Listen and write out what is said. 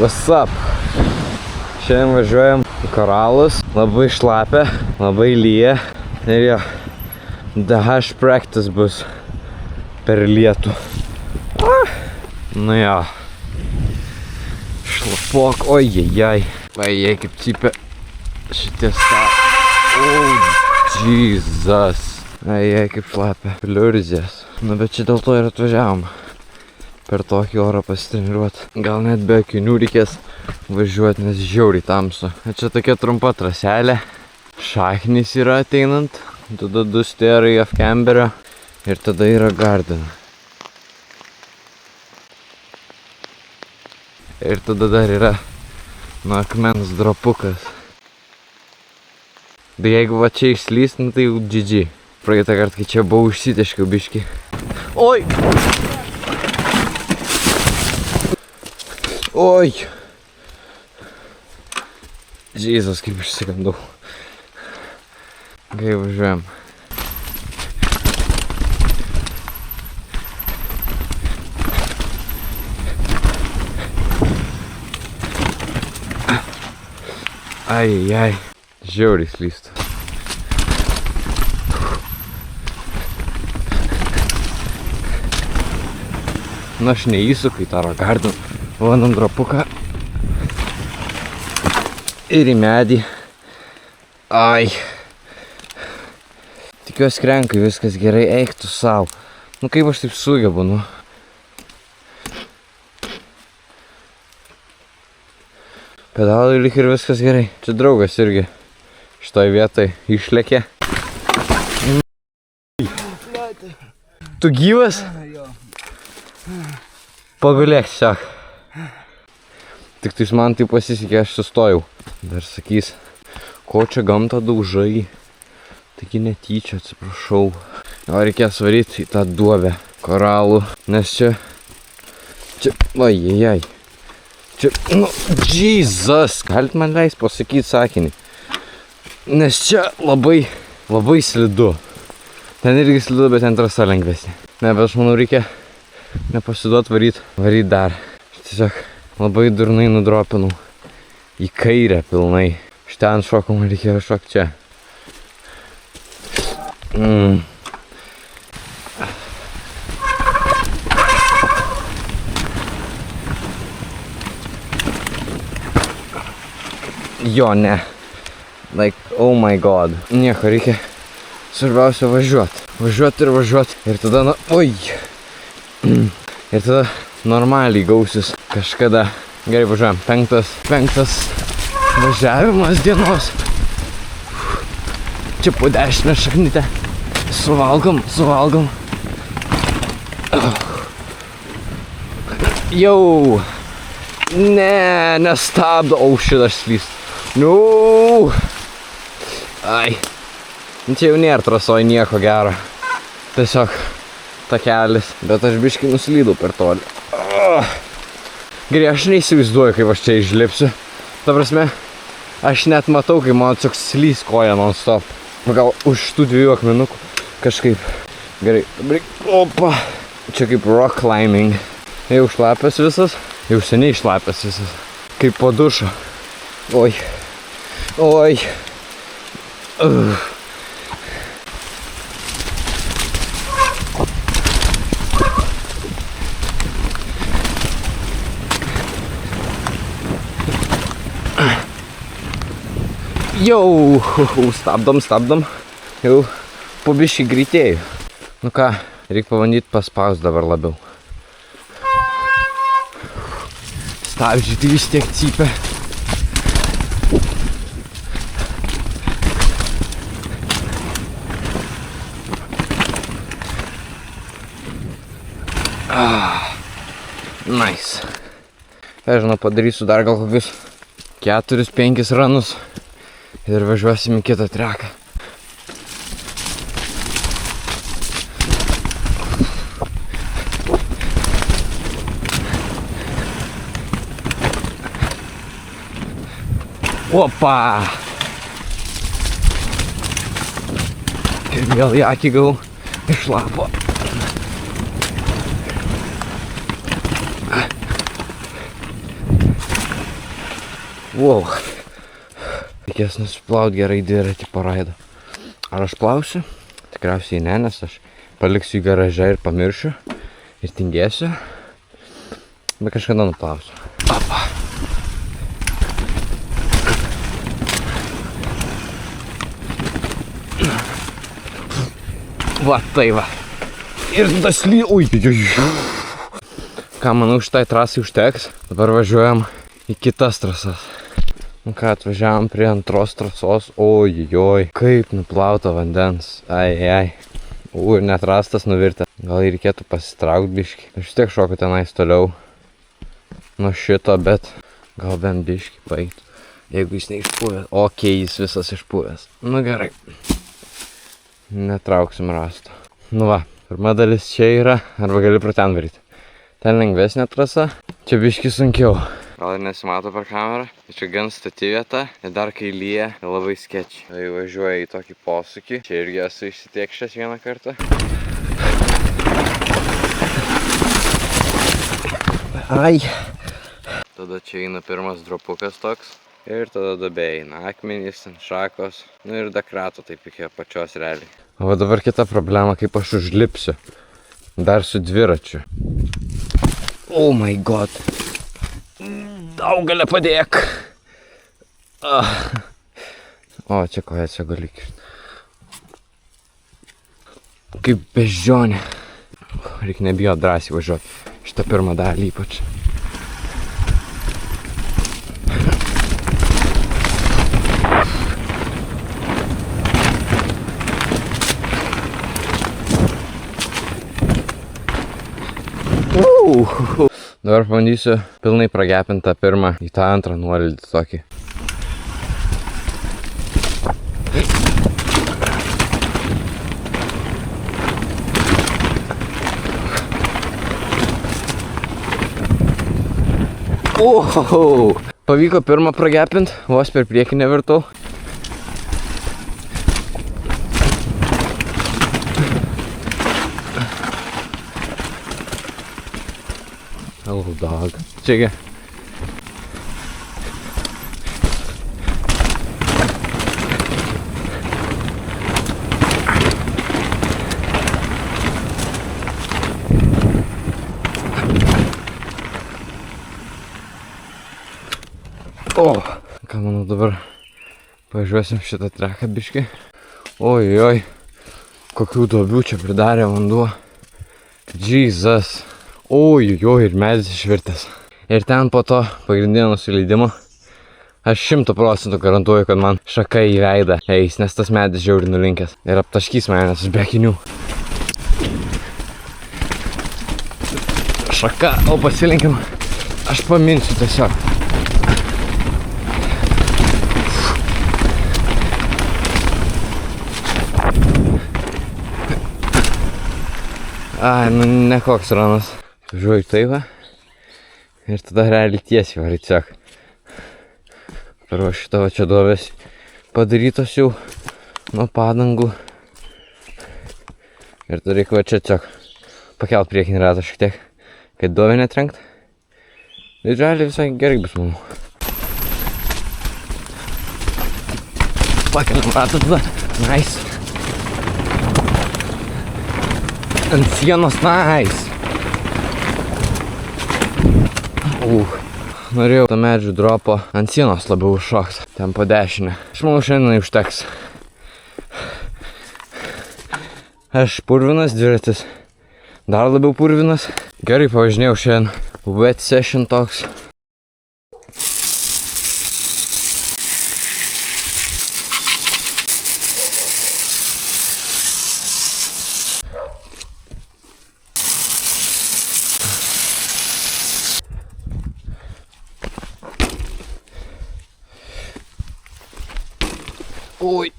What's up? Šiandien važiuojam į Koralus. Labai šlapia, labai lyja. Ir jo, DH practice bus per lietų. Nu jo. Šlapok, ojejai. Ojej, kaip cypia šitie Jesus. Ojej, kaip šlapia. Liurzės. Nu, bet čia dėl to ir atvažiavom. Per tokį orą pasitreniruoti. Gal net be akinių reikės važiuoti, nes žiauriai tamsu. Čia tokia trumpa traselė. Šaknys yra ateinant. Tada 2 stėrai off camberio. Ir tada yra garden. Ir tada dar yra nuo akmens dropukas. Bet jeigu va čia išslys, nu tai jau GG. Praeitą kartą, kai čia buvau, užsiteškiau biškį. Oi! Oi! Jėzus, kaip išsigandau. Kai važiuojam. Ai. Žiauriai slysta. Na, aš neįsuku į tą ragardą. Vandam dropuką. Ir į medį. Ai. Tikiuosi krenkai viskas gerai, eik tu sau. Nu kaip aš taip sugebu, nu. Pedalai lyg ir viskas gerai. Čia draugas irgi šitoj vietoj išlėkė. Tu gyvas? Pagulėk, siak. Tik tai man tai pasisekė, aš sustojau. Dar sakys, ko čia gamtą daužai. Taigi netyčia, atsiprašau. O reikės varyti į tą duobę koralų. Nes čia... Ojejai. Čia... Nu, Jesus. Galit man leist pasakyti sakinį. Nes čia labai slidu. Ten irgi slidu, bet ten trasa lengvesnė. Ne, bet aš manau reikia nepasiduot varyt dar. Aš tiesiog labai durnai nudropinau į kairę pilnai. Iš ten šokau, man reikėjo šokti čia. Jo, ne. Like, oh my god. Nieko, reikia svarbiausia važiuot. Važiuot. Ir tada, nu, oi. Ir tada normaliai gausis kažkada. Gerai, važiuojam. 5 važiavimas dienos. Čia po 10 šaknytę. Suvalgom. Jau. Ne, nestabdo. O, šitas slys. Nu. Ai. Čia jau nėra trasoj nieko gero. Tiesiog takelis. Bet aš biškai nuslydau per tolį. Gerai, aš neįsivaizduoju, kaip aš čia išlipsiu. Ta prasme, aš net matau, kaip man tiesiog slys koja non-stop. Gal už tų 2 akmenukų kažkaip. Gerai, opa. Čia kaip rock climbing. Jau šlapęs visas. Jau seniai šlapęs visas. Kaip po dušo. Oi. Jau, stabdom. Jau po biškį greitėjų. Nu ką, reikia pabandyti paspaust dabar labiau. Stabdžiai tai vis tiek cypia. Nice. Žinau, padarysiu dar gal kokius 4-5 ranus. Ir važiuosim į kitą treką. Opa! Ir vėl į akį gavau iš lapo. Wow. Reikės nusiplaut gerai dviratį paraidą. Ar aš plausiu? Tikriausiai ne, nes aš paliksiu į garažą ir pamiršiu. Ir tingėsiu. Bet kažkada nuplausiu. Opa. Va, tai va. Ir tada ui. Ką, manau, šitai trasai užteks. Dabar važiuojam į kitas trasas. Nu ką, atvažiavam prie antros trasos. Ojojoj, kaip nuplauta vandens. Ai. Net rastas nuvirtė. Gal reikėtų pasitraukti biškį. Aš vis tiek šoku tenais toliau nuo šito, bet gal bent biškį paeitų. Jeigu jis neišpuvęs. Okei, jis visas išpuvęs. Nu gerai. Netrauksim rasto. Nu va, pirma dalis čia yra, arba gali pro ten varyti. Ten lengvesnė trasa, čia biškį sunkiau. Gal ir nesimato per kamerą, čia gan stati vieta ir dar kai lyja, labai sketčiai. Tai važiuoja į tokį posūkį, čia irgi esu išsitiekšęs vieną kartą. Ai. Tada čia eina pirmas dropukas toks ir tada duobė eina akmenys, šakos, nu ir da krato taip iki apačios realiai. O dabar kita problema, kaip aš užlipsiu, dar su dviračiu. Oh my god. Daugelę padėk. O, čia koja, čia gali kišti. Kaip beždžionė. Reikia nebijot drąsiai važiuoti. Šitą pirmą dalį ypač. Dabar pabandysiu pilnai pragepinti tą pirmą į tą antrą nuolydį tokį. Pavyko pirmą pragepinti, vos per priekį nevirtau. Hello dog. Čiagi. Ką manau dabar pažiūrėsim šitą treką biškį. Ojoj, kokių duobių čia pridarė vanduo. Jesus. Ojoj, ir medis išvirtęs. Ir ten po to pagrindinio nusileidimo aš 100% garantuoju, kad man šaka į veidą eis, nes tas medis žiauriai nulinkęs. Ir aptaškys mane, nes aš be akinių. Šaka, o pasilinkim, aš paminsiu tiesiog. Ai, nu nekoks ranas. Važiuoju taip va. Ir tada realiai tiesiai varai tiesiog. Pro šitą va čia duobės padarytos jau nuo padangų. Ir tada reikia va čia tiesiog pakelt priekinį ratą šiek tiek, kad duobė netrenkt. Ir realiai visai gerai bus, manau. Pakeliam ratą tada. Nice. Ant sienos, nice. Norėjau tą medžių dropo ant sienos labiau užšokti, ten po dešinę. Aš manau, šiandien užteks. Aš purvinas, dviratis dar labiau purvinas. Gerai pavažinėjau šiandien. Wet session toks. Oi.